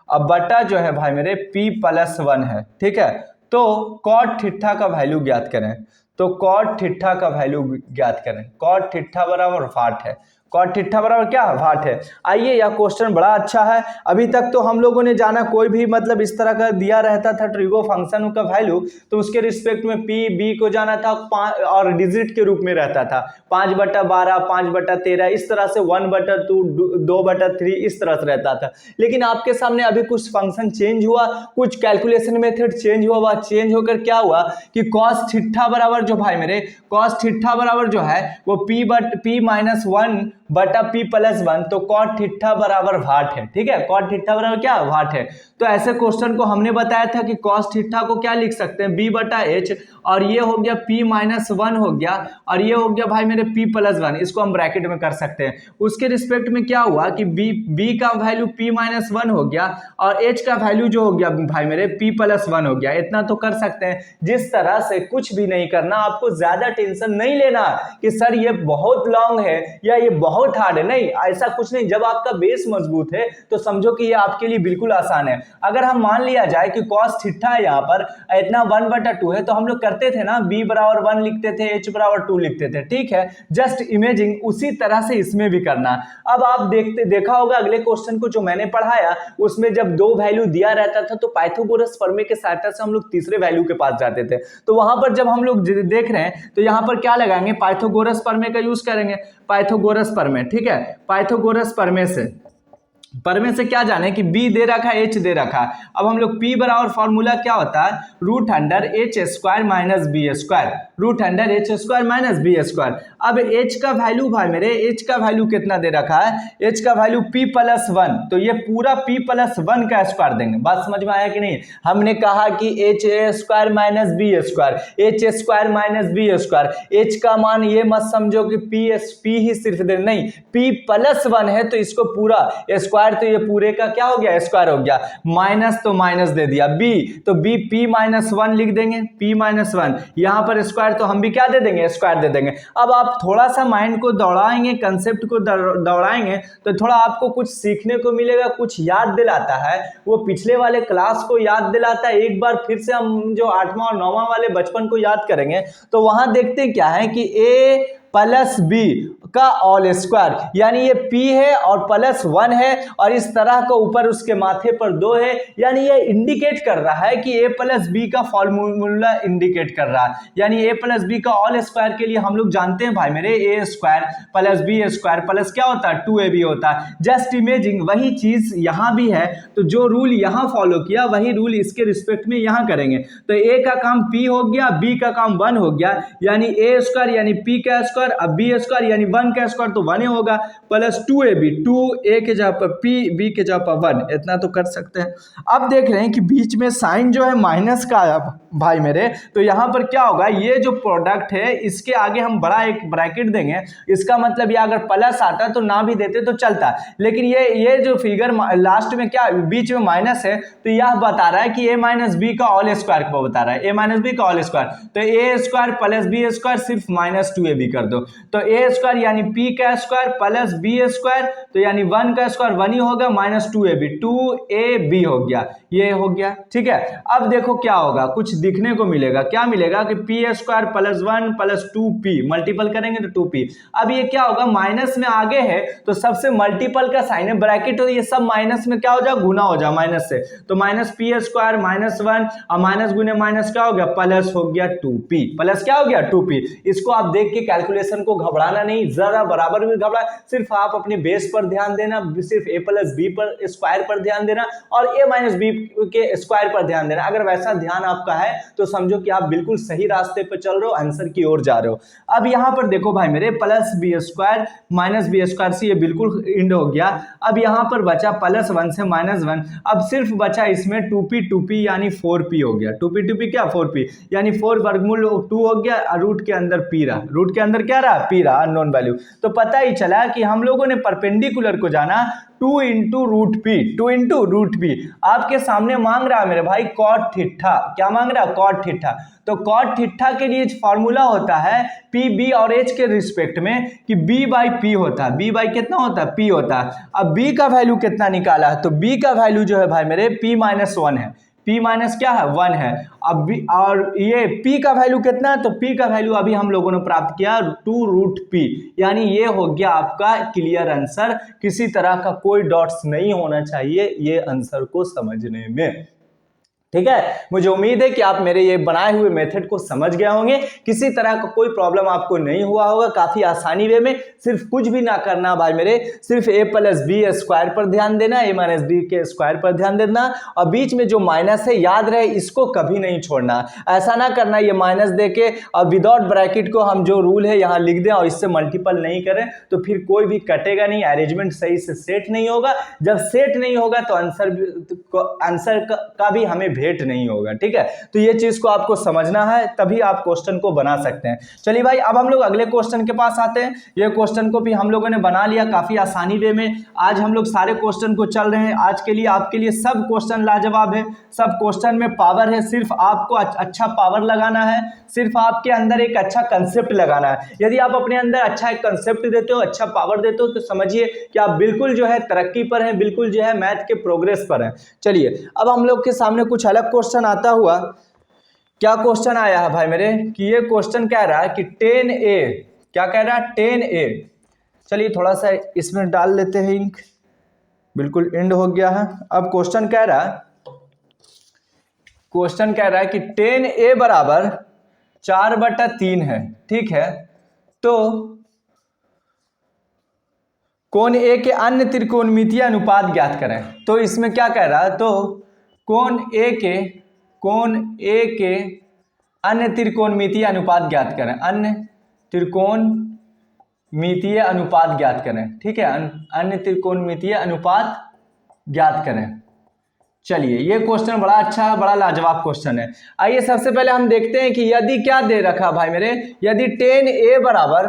अब बटा जो है भाई मेरे p+1 है। ठीक है, तो कॉट थीटा का वैल्यू ज्ञात करें, तो कॉट थीटा का वैल्यू ज्ञात करें। कॉट थीटा बराबर 8 है, कॉट थीटा बराबर क्या 8 है। आइए यह क्वेश्चन बड़ा अच्छा है। अभी तक तो हम लोगों ने जाना कोई भी मतलब इस तरह का दिया रहता था ट्रिगो फंक्शन का वैल्यू तो उसके रिस्पेक्ट में p b को जाना था और डिजिट के रूप में रहता था 5/12 5/13 इस तरह से 1/2 2/3 इस तरह से रहता था। लेकिन आपके सामने अभी कुछ फंक्शन चेंज हुआ, कुछ कैलकुलेशन मेथड चेंज हुआ, चेंज होकर क्या हुआ कि कॉस थीटा बराबर जो भाई मेरे कॉस थीटा बराबर जो है वो p-1 बटा p+1 तो कॉट थीटा बराबर 8 है। ठीक है, कॉट थीटा बराबर क्या 8 है। तो ऐसे क्वेश्चन को हमने बताया था कि कॉस थीटा को क्या लिख सकते हैं b/h और ये हो गया p-1 हो गया और ये हो गया भाई मेरे p+1, इसको हम ब्रैकेट में कर सकते हैं। उसके रिस्पेक्ट में क्या हुआ कि b का वैल्यू p-1 हो गया और h का वैल्यू जो हो गया भाई मेरे p+1 हो गया। इतना तो कर सकते हैं। जिस तरह से कुछ भी नहीं करना, आपको ज्यादा टेंशन नहीं लेना कि सर ये बहुत लॉन्ग है या ये बहुत हार्ड है, नहीं ऐसा कुछ नहीं। जब आपका बेस मजबूत है तो समझो कि ये आपके लिए बिल्कुल आसान है। अगर हम मान लिया जाए कि cos थीटा है यहाँ पर इतना 1/2 है तो हम लोग करते थे ना b=1 लिखते थे, h=2 लिखते थे। ठीक है, जस्ट इमेजिंग उसी तरह से इसमें भी करना। अब आप देखा होगा अगले क्वेश्चन को जो मैंने पढ़ाया उसमें जब 2 वैल्यू दिया रहता था तो पाइथागोरस प्रमेय के सहायता से हम लोग तीसरे वैल्यू के पास जाते थे। तो वहां पर जब हम लोग देख रहे हैं तो यहाँ पर क्या लगाएंगे, पाइथागोरस प्रमेय का यूज करेंगे, पाइथागोरस प्रमेय। ठीक है, पाइथागोरस प्रमेय से पर में से क्या जाने कि b दे रखा है, h दे रखा है। अब हम लोग p बराबर फॉर्मूला क्या होता है, root under H square minus B square, root under H square minus B square. अब h का वैल्यू भाई मेरे, h का वैल्यू कितना दे रखा है, h का वैल्यू p प्लस 1, तो ये पूरा p प्लस 1 का स्क्वायर देंगे। बात समझ में आया कि नहीं? हमने कहा कि h square minus B square, H square minus B square, h का मान ये मत समझो कि p ही सिर्फ दे, नहीं, p प्लस 1 है तो इसको पूरा स्क्वायर, तो ये पूरे का क्या हो गया, स्क्वायर हो गया। माइनस तो माइनस दे दिया, b तो b p माइनस 1 लिख देंगे, p माइनस 1, यहां पर स्क्वायर तो हम भी क्या दे देंगे, स्क्वायर दे देंगे। अब आप थोड़ा सा माइंड को दौड़ाएंगे, कंसेप्ट को दौड़ाएंगे तो थोड़ा आपको कुछ सीखने को मिलेगा, कुछ याद दिलाता है, वो पिछले वाले क्लास को याद दिलाता है। एक बार फिर से हम जो 8वां और 9वां वाले बचपन को याद करेंगे तो वहां देखते क्या है कि a प्लस बी का ऑल स्क्वायर, यानी ये p है और प्लस 1 है और इस तरह का ऊपर उसके माथे पर 2 है, यानी ये इंडिकेट कर रहा है कि a प्लस बी का फॉर्मूला इंडिकेट कर रहा है। यानी a प्लस बी का ऑल स्क्वायर के लिए हम लोग जानते हैं भाई मेरे, a square plus B square plus क्या होता है, 2ab होता है। जस्ट इमेजिंग वही चीज यहां भी है, तो जो रूल यहां फॉलो किया वही रूल इसके रिस्पेक्ट में यहां करेंगे। तो a का काम p हो गया, b का काम 1 हो गया, यानी a स्क्वायर यानी p का स्क्वायर, अब बी स्क्वायर यानी 1 का स्क्वायर तो 1 ही होगा, प्लस 2ab, 2a के जगह पर p, b के जगह पर 1, इतना तो कर सकते हैं। अब देख रहे हैं कि बीच में साइन जो है माइनस का आया भाई मेरे, तो यहां पर क्या होगा, ये जो प्रोडक्ट है इसके आगे हम बड़ा एक ब्रैकेट देंगे। इसका मतलब ये अगर प्लस आता तो ना भी देते तो चलता, लेकिन ये जो फिगर लास्ट में क्या बीच में माइनस है, तो यह बता रहा है कि a माइनस बी का ऑल स्क्वायर को बता रहा है, a माइनस बी का ऑल स्क्वायर, तो a square plus B square सिर्फ माइनस 2ab कर दो, तो a स्क्वायर यानी p का स्क्वायर प्लस b स्क्वायर, तो यानी 1 का स्क्वायर 1 ही होगा, माइनस 2ab, 2ab हो गया, ये हो गया। ठीक है, अब देखो क्या होगा, कुछ दिखने को मिलेगा, क्या मिलेगा कि p square plus 1 plus 2p, multiple करेंगे तो 2p। अब ये क्या होगा, माइनस में आगे है तो सबसे मल्टीपल का साइन है, ब्रैकेट हो, ये सब माइनस में क्या हो जाए, गुना हो जाए माइनस से, तो माइनस p स्क्वायर माइनस 1 और माइनस गुने माइनस क्या हो गया, प्लस हो गया 2p, प्लस क्या हो गया 2p। इसको आप देख के कैलकुलेशन को घबराना नहीं, जरा बराबर भी घबरा, सिर्फ आप अपने बेस पर ध्यान देना, सिर्फ a प्लस बी पर स्क्वायर पर ध्यान देना और a माइनस बी के स्क्वायर पर ध्यान देना। अगर वैसा ध्यान आपका है तो समझो कि आप बिल्कुल सही रास्ते पर चल रहे हो, आंसर की ओर जा रहे हो। अब यहां पर देखो भाई मेरे, plus B square minus B square से ये बिल्कुल इंड हो गया। अब यहां पर बचा प्लस 1 से माइनस 1, अब सिर्फ बचा इसमें 2p यानी 4p हो गया, 2p क्या 4p, यानी 4 वर्गमूल 2 हो गया, रूट के अंदर p रहा, रूट के अंदर क्या रहा, p रहा, अननोन वैल्यू। तो पता ही चला कि हम लोगों ने परपेंडिकुलर को जाना 2 into root P, 2 into root P. आपके सामने मांग रहा है मेरे भाई कॉट थीटा, क्या मांग रहा है, कॉट थीटा। तो कॉट थीटा के लिए फॉर्मूला होता है पी बी और एच के रिस्पेक्ट में कि बी बाई पी होता है, बी बाई कितना होता है, पी होता है। अब बी का वैल्यू कितना निकाला है, तो बी का वैल्यू जो है भाई मेरे p माइनस 1 है, p माइनस क्या है 1 है। अब b और ये p का वैल्यू कितना है, तो p का वैल्यू अभी हम लोगों ने प्राप्त किया 2 रूट p, यानी ये हो गया आपका क्लियर आंसर। किसी तरह का कोई डॉट्स नहीं होना चाहिए ये आंसर को समझने में। ठीक है, मुझे उम्मीद है कि आप मेरे ये बनाए हुए मेथड को समझ गए होंगे, किसी तरह का कोई प्रॉब्लम आपको नहीं हुआ होगा, काफी आसानी वे में। सिर्फ कुछ भी ना करना भाई मेरे, सिर्फ a प्लस बी स्क्वायर पर ध्यान देना, a माइनस बी के स्क्वायर पर ध्यान देना, और बीच में जो माइनस है याद रहे इसको कभी नहीं छोड़ना। ऐसा ना करना ये माइनस दे के और विदाउट ब्रैकेट को हम जो रूल है यहाँ लिख दें और इससे मल्टीपल नहीं करें, तो फिर कोई भी कटेगा नहीं, अरेंजमेंट सही से सेट नहीं होगा। जब सेट नहीं होगा तो आंसर का भी हमें भेंट नहीं होगा। ठीक है, तो ये चीज को आपको समझना है, तभी आप क्वेश्चन को बना सकते हैं। चलिए भाई, अब हम लोग अगले क्वेश्चन के पास आते हैं। ये क्वेश्चन को भी हम लोगों ने बना लिया काफी आसानी वे में। आज हम लोग सारे क्वेश्चन को चल रहे हैं। आज के लिए आपके लिए सब क्वेश्चन लाजवाब है, सब क्वेश्चन में पावर है। सिर्फ आपको अच्छा पावर लगाना है, सिर्फ आपके अंदर एक अच्छा कंसेप्ट लगाना है। यदि आप अपने अंदर अच्छा एक कंसेप्ट देते हो, अच्छा पावर देते हो, तो समझिए कि आप बिल्कुल जो है तरक्की पर हैं, बिल्कुल जो है मैथ के प्रोग्रेस पर हैं। चलिए, अब हम लोग के सामने कुछ अलग क्वेश्चन आता हुआ, क्या क्वेश्चन आया है भाई मेरे, कि ये क्वेश्चन कह रहा है कि 10a, क्या कह रहा है 10a। चलिए थोड़ा सा इसमें डाल लेते हैं इंक, बिल्कुल एंड हो गया है। अब क्वेश्चन कह रहा है कि 10a बराबर 4/3 है। ठीक है, तो कोण ए के अन्य त्रिकोणमितीय अनुपात ज्ञात करें। तो इसमें क्या कह रहा है, तो कोण ए के अन्य त्रिकोणमितीय अनुपात ज्ञात करें, अन्य त्रिकोणमितीय अनुपात ज्ञात करें। ठीक है, अन्य त्रिकोणमितीय अनुपात ज्ञात करें। चलिए, ये क्वेश्चन बड़ा अच्छा, बड़ा लाजवाब क्वेश्चन है। आइए सबसे पहले हम देखते हैं कि यदि क्या दे रखा भाई मेरे, यदि tan a बराबर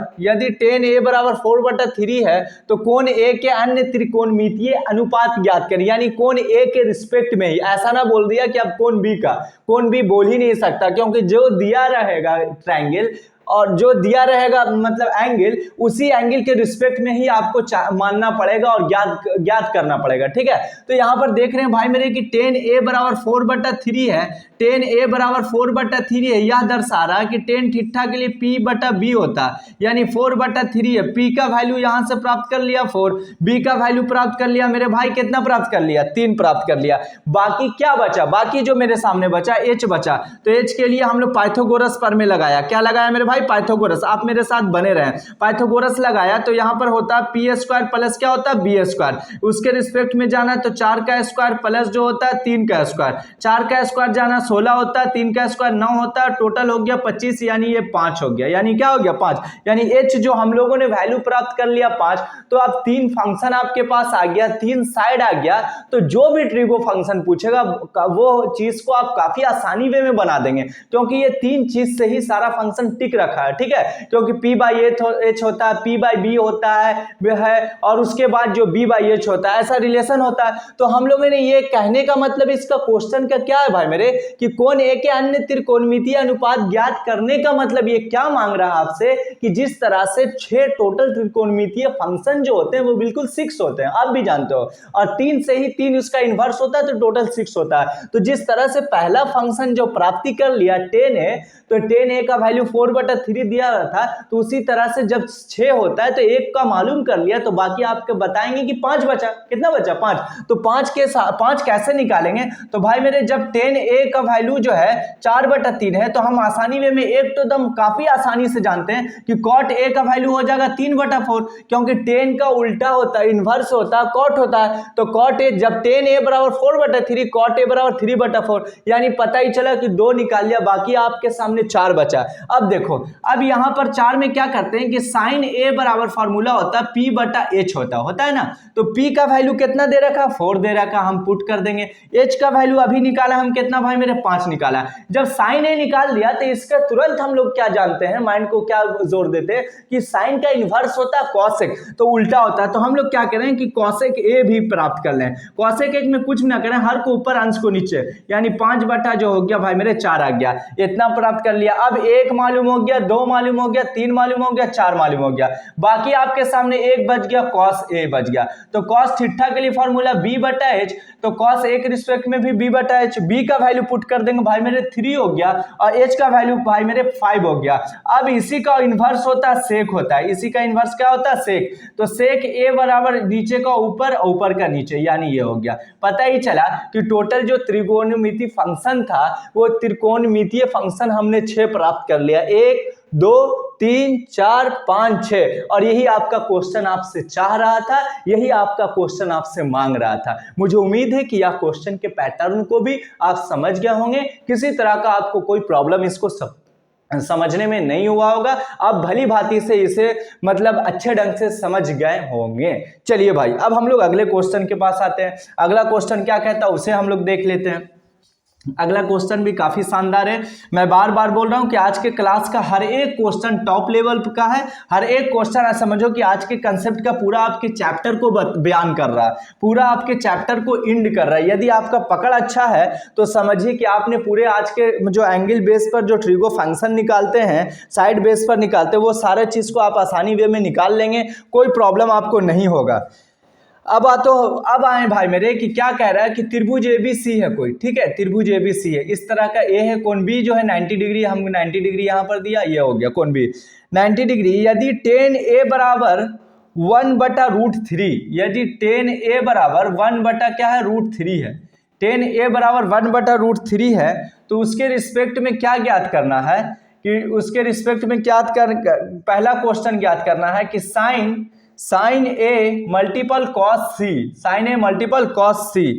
4/3 है तो कोण a के अन्य त्रिकोणमितीय अनुपात ज्ञात करें, यानी कोण a के रिस्पेक्ट में ही। ऐसा ना बोल दिया कि अब कोण b का, कोण b बोल ही नहीं सकता, क्योंकि जो दिया रहेगा ट्रायंगल और जो दिया रहेगा मतलब एंगल, उसी एंगल के रिस्पेक्ट में ही आपको मानना पड़ेगा और ज्ञात करना पड़ेगा। ठीक है, तो यहां पर देख रहे हैं भाई मेरे कि tan a बराबर 4/3 है, tan a बराबर 4/3 है। यह दर्शा रहा है कि tan थीटा के लिए p/b होता है, यानी 4/3 है। p का वैल्यू यहां से प्राप्त कर लिया 4, b का वैल्यू प्राप्त कर लिया मेरे भाई, कितना प्राप्त कर लिया, 3 प्राप्त कर लिया। बाकी क्या बचा, बाकी जो मेरे सामने बचा h बचा, तो h के लिए हम लोग पाइथागोरस प्रमेय लगाया। क्या लगाया मेरे भाई, पाइथागोरस। आप मेरे साथ बने रहें, पाइथागोरस लगाया तो यहां पर होता है p² प्लस क्या होता है, b²। उसके रिस्पेक्ट में जाना तो 4 का स्क्वायर प्लस जो होता है 3 का स्क्वायर, 4 का स्क्वायर जाना 16 होता है, 3 का स्क्वायर 9 होता है, टोटल हो गया 25, यानी ये 5 हो गया। यानी क्या हो गया, 5। यानी h जो हम लोगों ने वैल्यू प्राप्त कर लिया 5, तो अब 3 फंक्शन आपके पास आ गया, 3 साइड आ गया। तो जो भी ट्रिगो फंक्शन पूछेगा वो चीज को आप काफी आसानी वे में बना देंगे, क्योंकि ये 3 चीज से ही सारा फंक्शन टिक रखा है। ठीक है, क्योंकि p/h होता है, p/b होता है और उसके बाद जो b/h होता है, ऐसा रिलेशन होता है। तो हम लोगों ने ये कहने का मतलब इसका क्वेश्चन का क्या है भाई मेरे, कि कोण a के अन्य त्रिकोणमितीय अनुपात ज्ञात करने का मतलब ये क्या मांग रहा है आपसे, कि जिस तरह से 6 टोटल त्रिकोणमितीय फंक्शन जो होते हैं वो बिल्कुल 6 होते हैं, आप भी जानते हो, और 3 से ही 3 उसका इनवर्स होता है तो टोटल 6 होता है। तो जिस तरह से पहला फंक्शन जो प्राप्ति कर लिया tan a, तो tan a का वैल्यू 4/3 दिया था, तो उसी तरह से जब 6 होता है तो 1 का मालूम कर लिया, तो बाकी आपके बताएंगे कि 5 बचा। कितना बचा, 5। तो 5 कैसे निकालेंगे, तो भाई मेरे जब tan a का वैल्यू जो है 4/3 है, तो हम आसानी वे में एक तो एकदम काफी आसानी से जानते हैं कि cot a का वैल्यू हो जाएगा 3/4, क्योंकि tan का उल्टा होता है, इनवर्स होता है, cot होता है। तो cot a जब tan a बराबर 4/3, cot a बराबर 3/4, यानी पता ही चला कि 2 निकाल लिया, बाकी आपके सामने 4 बचा। अब देखो, अब यहां पर 4 में क्या करते हैं कि sin a बराबर फॉर्मूला होता है p/h होता है ना। तो p का वैल्यू कितना दे रखा, 4 दे रखा, हम पुट कर देंगे। h का वैल्यू अभी निकाला हम कितना भाई मेरे, 5 निकाला। जब sin a निकाल लिया तो इसका तुरंत हम लोग क्या जानते हैं, माइंड को क्या जोर देते हैं कि sin का इनवर्स होता है cosec, तो उल्टा होता है। तो हम लोग क्या करें कि cosec a भी प्राप्त कर लें। cosec a में कुछ ना करें, हर को ऊपर अंश को नीचे, यानी 5 बटा जो हो गया भाई मेरे 4 आ गया, इतना प्राप्त कर लिया। अब 1 मालूम हो गया, 2 मालूम हो गया, 3 मालूम हो गया, 4 मालूम हो गया, बाकी आपके सामने 1 बच गया, cos a बच गया। तो cos थीटा के लिए फॉर्मूला b/h, तो cos a के रिस्पेक्ट में भी b/h, b का वैल्यू पुट कर देंगे भाई मेरे 3 हो गया, और h का वैल्यू भाई मेरे 5 हो गया। अब इसी का इनवर्स होता है sec होता है, इसी का इनवर्स क्या होता है, sec। तो sec a बराबर नीचे का ऊपर, ऊपर का नीचे, यानी ये हो गया। पता ही चला कि टोटल जो त्रिकोणमितीय फंक्शन था वो त्रिकोणमितीय फंक्शन हमने 6 प्राप्त कर लिया, 1 2 3 4 5 6, और यही आपका क्वेश्चन आपसे चाह रहा था, यही आपका क्वेश्चन आपसे मांग रहा था। मुझे उम्मीद है कि यह क्वेश्चन के पैटर्न को भी आप समझ गए होंगे, किसी तरह का आपको कोई प्रॉब्लम इसको समझने में नहीं हुआ होगा, आप भली भांति से इसे मतलब अच्छे ढंग से समझ गए होंगे। चलिए भाई, अब हम लोग अगले क्वेश्चन के पास आते हैं। अगला क्वेश्चन क्या कहता है उसे हम लोग देख लेते हैं। अगला क्वेश्चन भी काफी शानदार है। मैं बार बार बोल रहा हूं कि आज के क्लास का हर एक क्वेश्चन टॉप लेवल का है। हर एक क्वेश्चन आप समझो कि आज के कंसेप्ट का पूरा आपके चैप्टर को बयान कर रहा है, पूरा आपके चैप्टर को इंड कर रहा है। यदि आपका पकड़ अच्छा है तो समझिए कि आपने पूरे आज के जो एंगल बेस पर जो ट्रिगो फंक्शन निकालते हैं, साइड बेस पर निकालते हैं, वो सारे चीज को आप आसानी वे में निकाल लेंगे, कोई प्रॉब्लम आपको नहीं होगा। अब आए भाई मेरे कि क्या कह रहा है कि त्रिभुज ABC है कोई, ठीक है, त्रिभुज ABC है, इस तरह का A है, कोण B जो है 90 डिग्री, हम 90 डिग्री यहाँ पर दिया, ये हो गया कोण B 90 डिग्री। यदि tan A बराबर 1/√3, यदि tan A बराबर 1 बटा क्या है, √3 है, tan A बराबर 1/√3 है, तो उसके रिस्पेक्ट में क्या ज्ञात करना है कि उसके रिस्पेक्ट में क्या पहला क्वेश्चन ज्ञात करना है कि साइन ए मल्टीपल कॉस सी, साइन ए मल्टीपल कॉस सी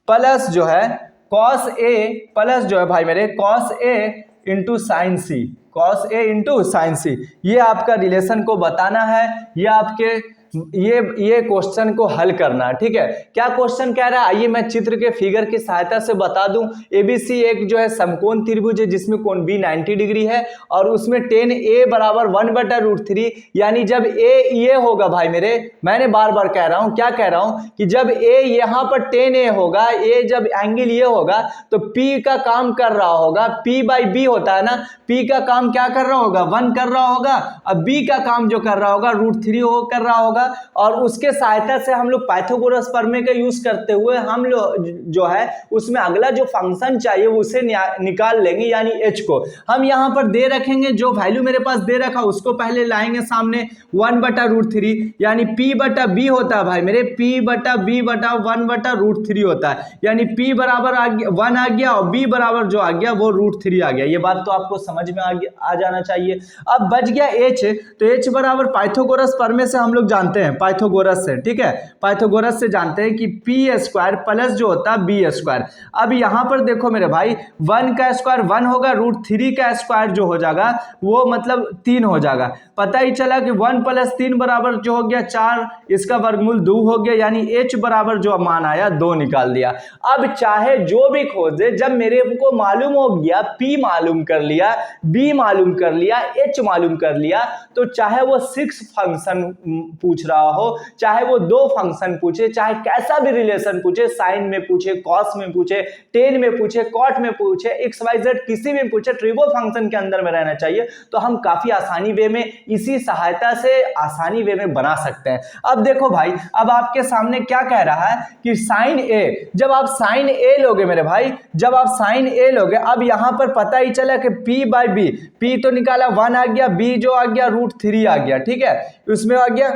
प्लस जो है कॉस ए प्लस जो है भाई मेरे cos A into sine C, cos A into sine सी, ये आपका रिलेशन को बताना है, ये आपके ये क्वेश्चन को हल करना है। ठीक है, क्या क्वेश्चन कह रहा है आइए मैं चित्र के फिगर की सहायता से बता दूं। एबीसी एक जो है समकोण त्रिभुज है जिसमें कोण बी 90 डिग्री है और उसमें tan a बराबर 1/√3, यानी जब a ये होगा भाई मेरे, मैंने बार बार कह रहा हूं, क्या कह रहा हूं कि जब a यहां पर tan a होगा, a जब एंगल ये होगा तो p का काम कर रहा होगा, p/b होता है ना, p का काम क्या कर रहा होगा 1 कर रहा होगा, अब b का काम जो कर रहा होगा √3 कर रहा होगा, और उसके सहायता से हम लोग पाइथागोरस प्रमेय का यूज करते हुए हम लोग जो है उसमें अगला जो फंक्शन चाहिए उसे निकाल लेंगे, यानी h को हम यहां पर दे रखेंगे, जो वैल्यू मेरे पास दे रखा उसको पहले लाएंगे सामने 1/√3, यानी p/b होता है भाई मेरे, p/b/1/√3 होता है, यानी p बराबर 1 आ गया और b बराबर जो आ गया वो √3 आ गया। ये बात तो आपको समझ में आ जाना चाहिए। अब बच गया h, तो h बराबर पाइथागोरस प्रमेय से हम लोग जानते हैं, पाइथागोरस से, ठीक है, पाइथागोरस से जानते हैं कि p² प्लस जो होता है b²। अब यहां पर देखो मेरे भाई 1 का स्क्वायर 1 होगा, √3 का स्क्वायर जो हो जाएगा वो मतलब 3 हो जाएगा। पता ही चला कि 1 + 3 बराबर जो हो गया 4, इसका वर्गमूल 2 हो गया, यानी h बराबर जो मान आया 2 निकाल दिया। अब चाहे जो भी खोजे, जब मेरे को मालूम हो गया p मालूम कर लिया, b मालूम कर लिया, h मालूम कर लिया, तो चाहे वो 6 फंक्शन पूछ रहा हो, चाहे वो 2 फंक्शन पूछे, चाहे कैसा भी रिलेशन पूछे, साइन में पूछे, कॉस में पूछे, टेन में पूछे, कॉट में पूछे, XYZ किसी में पूछे, ट्रिगो फंक्शन के अंदर में रहना चाहिए, तो हम काफी आसानी वे में इसी सहायता से आसानी वे में बना सकते हैं। अब देखो भाई, अब आपके सामने क्या कह रहा है कि साइन ए, जब आप साइन ए लोगे मेरे भाई, जब आप साइन ए लोगे, अब यहां पर पता ही चला कि p/b, p तो निकाला 1 आ गया, b जो आ गया √3 आ गया, ठीक है, उसमें आ गया।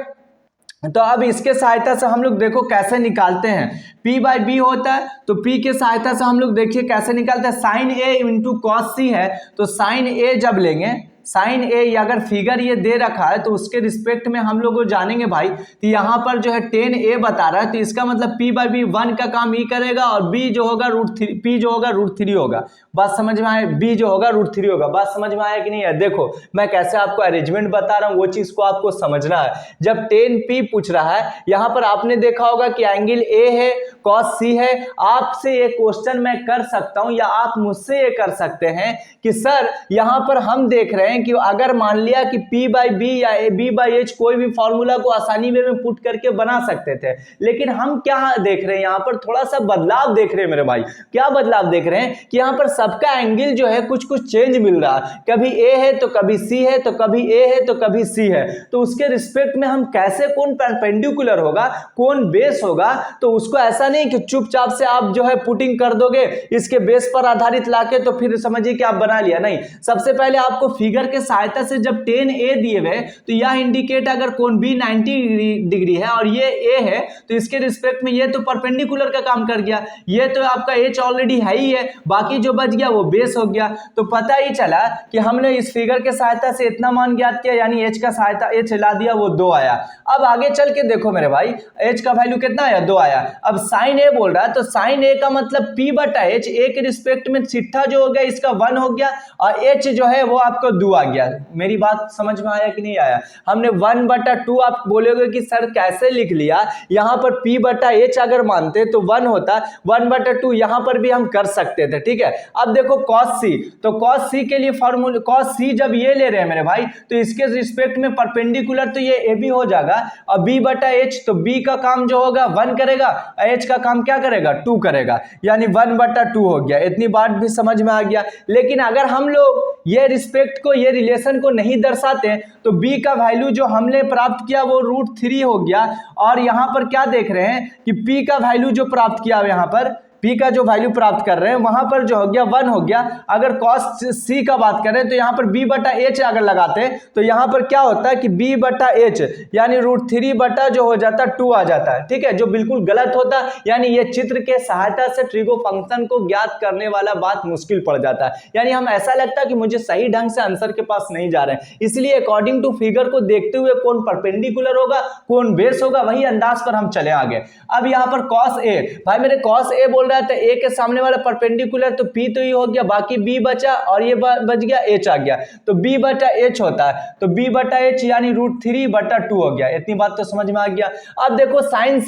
तो अब इसके सहायता से हम लोग देखो कैसे निकालते हैं, p/b होता है तो p के सहायता से हम लोग देखिए कैसे निकालते हैं, साइन a इंटू कॉस सी है, तो साइन a जब लेंगे, साइन ए अगर फिगर ये दे रखा है तो उसके रिस्पेक्ट में हम लोग जानेंगे भाई, तो यहाँ पर जो है tan a बता रहा है, तो इसका मतलब p/b 1 का काम ही करेगा और b जो होगा √3, p जो होगा √3 होगा। बात समझ में आए, b जो होगा √3 होगा। बात समझ में आया कि नहीं है? देखो मैं कैसे आपको अरेंजमेंट बता रहा हूँ, वो चीज को आपको समझना है। जब tan p पूछ रहा है, यहाँ पर आपने देखा होगा कि एंगल a है, cos c है, आपसे ये क्वेश्चन मैं कर सकता हूँ या आप मुझसे ये कर सकते हैं कि सर यहाँ पर हम देख रहे हैं कि अगर मान लिया कि p/b या b/h कोई भी फॉर्मूला को आसानी वे में पुट करके बना सकते थे, लेकिन हम क्या देख रहे हैं यहाँ पर थोड़ा सा बदलाव देख रहे हैं मेरे भाई। क्या बदलाव देख रहे हैं कि यहाँ पर सबका एंगल जो है कुछ कुछ चेंज मिल रहा है, कभी a है तो कभी c है, तो कभी a है तो कभी c है, तो उसके रिस्पेक्ट में हम कैसे कौन परपेंडिकुलर होगा, कौन बेस होगा, तो उसको ऐसा नहीं कि चुपचाप से आप जो है पुटिंग कर दोगे इसके बेस पर आधारित लाके तो फिर समझिए कि आप बना लिया। नहीं, सबसे पहले आपको फिगर के सहायता से जब tan a दिए हुए तो यह इंडिकेट अगर कोण b 90 डिग्री है और ये a है तो इसके रिस्पेक्ट में ये तो परपेंडिकुलर का काम कर गया, ये तो आपका h ऑलरेडी है ही है, बाकी जो बच गया वो बेस हो गया। तो पता ही चला कि हमने इस फिगर के सहायता से इतना मान ज्ञात किया, यानी h का सहायता h ला दिया वो 2 आया। अब आगे चल के देखो मेरे भाई h का वैल्यू कितना आया, 2 आया। अब साइन a बोल रहा है तो साइन a का मतलब p/h, a के रिस्पेक्ट में सिट्ठा जो हो गया इसका 1 हो गया और h जो है वो आपको 2 आ गया। मेरी बात समझ में आया कि नहीं आया? हमने 1/2, आप बोलोगे कि सर कैसे लिख लिया, यहाँ पर p/h अगर मानते तो 1 होता, 1/2 यहाँ पर भी हम कर सकते थे, ठीक है। अब देखो cos c, तो cos c के लिए फॉर्मूला, cos c जब ये ले रहे हैं मेरे भाई तो इसके रिस्पेक्ट में परपेंडिकुलर तो ये ab हो जाएगा और b/h, तो b का काम जो होगा 1 करेगा, h का काम क्या करेगा 2 करेगा, यानी 1/2 हो गया। इतनी बात भी समझ में आ गया। लेकिन अगर हम लोग ये रिस्पेक्ट को, ये रिलेशन को नहीं दर्शाते तो b का वैल्यू जो हमने प्राप्त किया वो √3 हो गया। और यहाँ पर क्या देख रहे हैं कि p का वैल्यू जो प्राप्त किया यहाँ पर P का जो वैल्यू प्राप्त कर रहे हैं वहां पर जो हो गया 1 हो गया। अगर cos C का बात करें तो यहाँ पर B बटा H अगर लगाते हैं तो यहाँ पर क्या होता है कि B बटा H यानी √3 बटा जो हो जाता है 2 आ जाता है, ठीक है, जो बिल्कुल गलत होता है। यानी ये चित्र के सहायता से ट्रिगो फंक्शन को ज्ञात करने वाला बात मुश्किल पड़ जाता है, यानी हम ऐसा लगता है कि मुझे सही ढंग से आंसर के पास नहीं जा रहे हैं। इसलिए अकॉर्डिंग टू फिगर को देखते हुए कौन परपेंडिकुलर होगा कौन बेस होगा वही अंदाज पर हम चले आगे। अब यहाँ पर cos A, भाई मेरे cos A बोल रहा था A के सामने वाला परपेंडिकुलर, तो P तो ये हो गया, बाकी B बचा और ये बच गया H आ गया, तो B बटा H होता है, तो B बटा H यानी √3 बटा 2 हो गया। इतनी बात तो समझ में आ गया। अब देखो साइन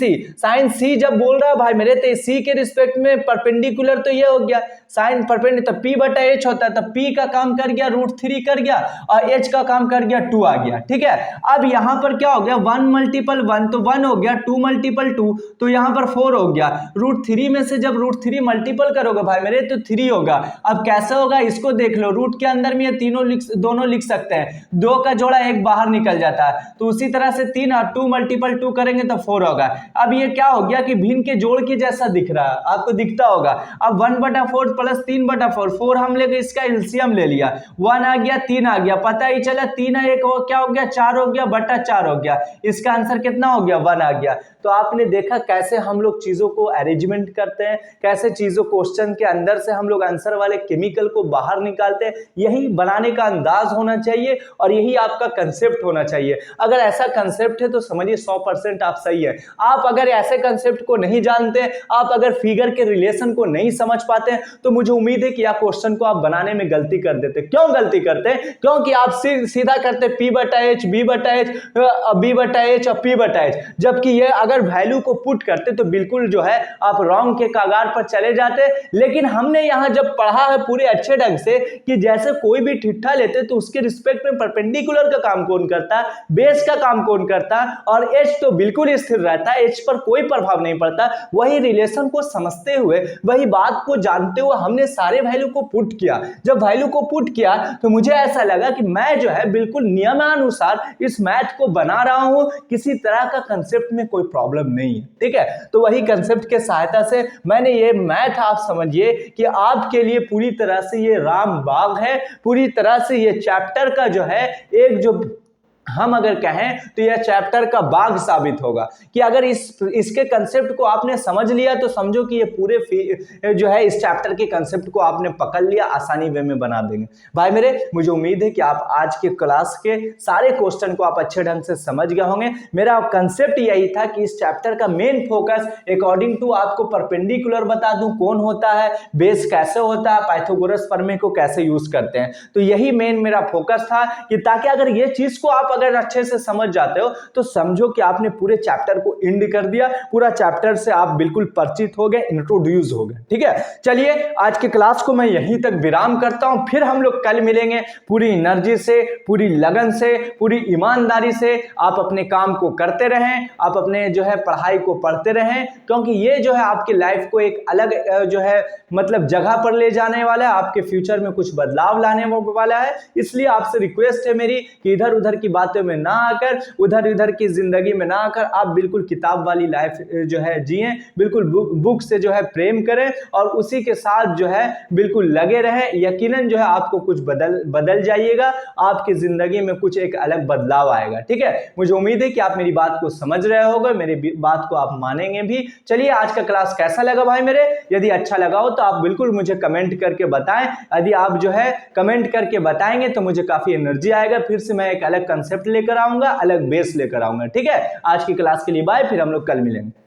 C जब बोल रहा है भाई मेरे तो C के रिस्पेक्ट में परपेंडिकुलर तो ये हो गया साइन परपेंडिकुलर, तो P बटा H होता है, तो P का काम कर गया √3 कर गया और H का काम कर गया 2 आ गया, ठीक है। अब यहाँ पर क्या हो गया 1 मल्टीपल 1 तो 1 हो गया, 2 मल्टीपल 2 तो यहाँ पर 4 हो गया। √3 में से जब √3 मल्टीपल करोगे भाई मेरे तो 3 होगा। अब कैसे होगा इसको देख लो, रूट के अंदर में ये दोनों लिख सकते हैं, 2 का जोड़ा 1 बाहर निकल जाता है, तो उसी तरह से 3 और 2 मल्टीपल 2 करेंगे तो 4 होगा। अब ये क्या हो गया कि भिन्न के जोड़ के जैसा दिख रहा है, आपको दिखता होगा। अब 1/4 प्लस 3/4 4 हम लेके इसका एलसीएम ले लिया, 1 आ गया 3 आ गया, पता ही चला 3 1 क्या हो गया 4 हो गया बटा 4 हो गया। इसका आंसर कितना हो गया 1 आ गया। तो आपने देखा कैसे हम लोग चीजों को अरेंजमेंट करते हैं, कैसे चीजों क्वेश्चन के अंदर से हम लोग आंसर वाले केमिकल को बाहर निकालते हैं। यही बनाने का अंदाज होना चाहिए और यही आपका कंसेप्ट होना चाहिए। अगर ऐसा कंसेप्ट है तो समझिए 100% आप सही है। आप अगर ऐसे कंसेप्ट को नहीं जानते, आप अगर फिगर के रिलेशन को नहीं समझ पाते हैं तो मुझे उम्मीद है कि आप क्वेश्चन को आप बनाने में गलती कर देते। क्यों गलती करते हैं? क्योंकि आप सीधा करते P बटा H B बटा H B बटा H और P बटा H, जबकि ये अगर वैल्यू को पुट करते तो बिल्कुल जो है आप रॉन्ग के कागार पर चले जाते। लेकिन हमने यहां जब पढ़ा है पूरे अच्छे ढंग से कि जैसे कोई भी ठिट्ठा लेते तो उसके रिस्पेक्ट में परपेंडिकुलर का काम कौन करता है, बेस का काम कौन करता है, और H तो बिल्कुल स्थिर रहता है, H पर कोई प्रभाव नहीं पड़ता। वही रिलेशन को समझते हुए, वही बात को जानते हुए हमने सारे वैल्यू को पुट किया। जब वैल्यू को पुट किया तो मुझे ऐसा लगा कि मैं जो है बिल्कुल नियमानुसार इस मैथ को बना रहा हूं, किसी तरह का कंसेप्ट में कोई प्रॉब्लम नहीं है, ठीक है। तो वही कंसेप्ट के सहायता से मैंने ये मैथ, आप समझिए कि आपके लिए पूरी तरह से ये रामबाग है, पूरी तरह से ये चैप्टर का जो है एक जो हम अगर कहें तो यह चैप्टर का बाग साबित होगा कि अगर इसके कंसेप्ट को आपने समझ लिया तो समझो कि ये पूरे जो है इस चैप्टर के कंसेप्ट को आपने पकड़ लिया, आसानी वे में बना देंगे। भाई मेरे मुझे उम्मीद है कि आप आज के क्लास के सारे क्वेश्चन को आप अच्छे ढंग से समझ गए होंगे। मेरा कंसेप्ट यही था कि इस चैप्टर का मेन फोकस अकॉर्डिंग टू आपको परपेंडिकुलर बता दूं कौन होता है, बेस कैसे होता है, पाइथागोरस प्रमेय को कैसे यूज करते हैं। तो यही मेन मेरा फोकस था कि ताकि अगर ये चीज को आप अगर अच्छे से समझ जाते हो तो समझो कि आपने पूरे चैप्टर को एंड कर दिया, पूरा चैप्टर से आप बिल्कुल परिचित हो गए, इंट्रोड्यूस हो गए, ठीक है। चलिए आज के क्लास को मैं यहीं तक विराम करता हूं, फिर हम लोग कल मिलेंगे पूरी एनर्जी से, पूरी लगन से, पूरी ईमानदारी से। आप अपने काम को करते रहें, आप अपने जो है पढ़ाई को पढ़ते रहें, क्योंकि ये जो है आपकी लाइफ को एक अलग जो है मतलब जगह पर ले जाने वाला है, आपके फ्यूचर में कुछ बदलाव लाने वाला है। इसलिए आपसे रिक्वेस्ट है मेरी कि इधर उधर की बातों में ना आकर, उधर इधर की जिंदगी में ना आकर आप बिल्कुल किताब वाली लाइफ जो है जिए, बिल्कुल बुक से जो है प्रेम करें और उसी के साथ जो है बिल्कुल लगे रहें। यकीनन जो है आपको कुछ बदल जाइएगा, आपकी जिंदगी में कुछ एक अलग बदलाव आएगा, ठीक है। मुझे उम्मीद है कि आप मेरी बात को समझ रहे होगे, मेरी बात को आप मानेंगे भी। चलिए आज का क्लास कैसा लगा भाई मेरे? यदि अच्छा लगा हो तो आप बिल्कुल मुझे कमेंट करके बताएं। यदि आप जो है कमेंट करके बताएंगे तो मुझे काफी एनर्जी आएगा, फिर से मैं एक अलग कंसेप्ट लेकर आऊंगा, अलग बेस लेकर आऊंगा, ठीक है। आज की क्लास के लिए बाय, फिर हम लोग कल मिलेंगे।